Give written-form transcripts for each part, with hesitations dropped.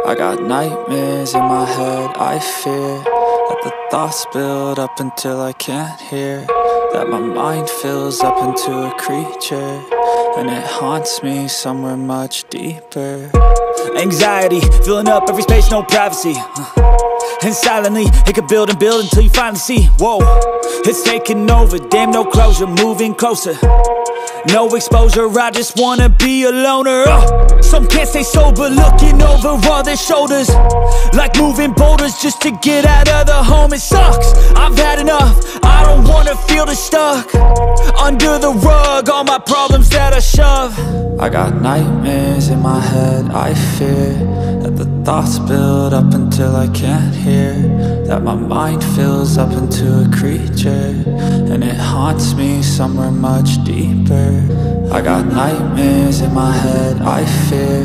I got nightmares in my head, I fear that the thoughts build up until I can't hear, that my mind fills up into a creature, and it haunts me somewhere much deeper. Anxiety, filling up every space, no privacy, and silently, it could build and build until you finally see, whoa, it's taking over, damn no closure, moving closer. No exposure, I just wanna be a loner. Some can't stay sober, looking over all their shoulders, like moving boulders just to get out of the home. It sucks, I've had enough, I don't wanna feel the stuck under the rug, all my problems that I shove. I got nightmares in my head, I fear that the thoughts build up until I can't hear, that my mind fills up into a creature, and it haunts me somewhere much deeper. I got nightmares in my head, I fear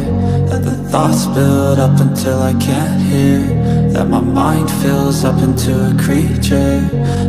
that the thoughts build up until I can't hear, that my mind fills up into a creature,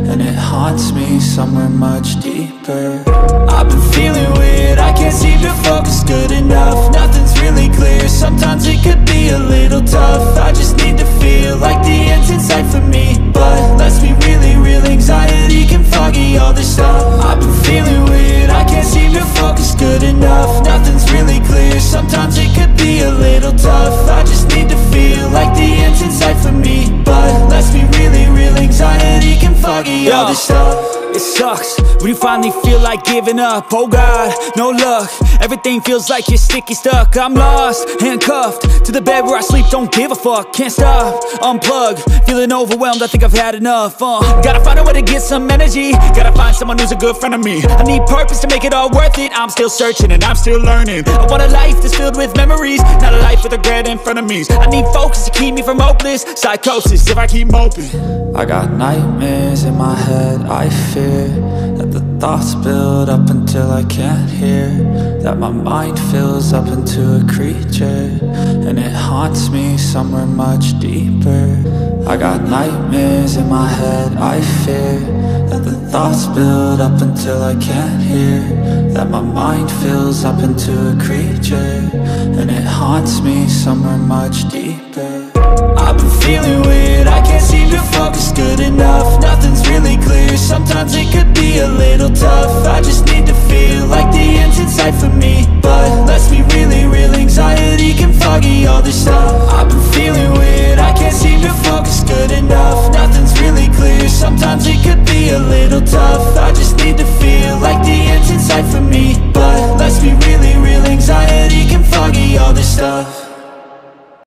and it haunts me somewhere much deeper. I've been feeling weird, I can't seem to focus good enough, nothing's really clear, sometimes it could be a little tough. I just need to feel like the end's in sight for me, but let's be really real, anxiety can foggy all this stuff. I've been feeling weird, I can't seem to focus good enough, nothing's really clear, sometimes it could be a little tough. I just need to feel like the end's in sight for me, but let's be really real, anxiety can foggy all this stuff. It sucks when you finally feel like giving up. Oh God, no luck, everything feels like you're sticky stuck. I'm lost, handcuffed to the bed where I sleep, don't give a fuck. Can't stop, unplug, feeling overwhelmed, I think I've had enough. Gotta find a way to get some energy, gotta find someone who's a good friend of me. I need purpose to make it all worth it, I'm still searching and I'm still learning. I want a life that's filled with memories, not a life with regret and frenemies. I need focus to keep me from hopeless psychosis if I keep moping. I got nightmares in my head, I fear that the thoughts build up until I can't hear, that my mind fills up into a creature, and it haunts me somewhere much deeper. I got nightmares in my head, I fear that the thoughts build up until I can't hear, that my mind fills up into a creature, and it haunts me somewhere much deeper. I've been feeling weird, I can't seem to focus good enough, nothing's really clear, sometimes it could be a little tough. I just need to feel like the end's in sight for me, but let's be really real, anxiety can foggy all this stuff.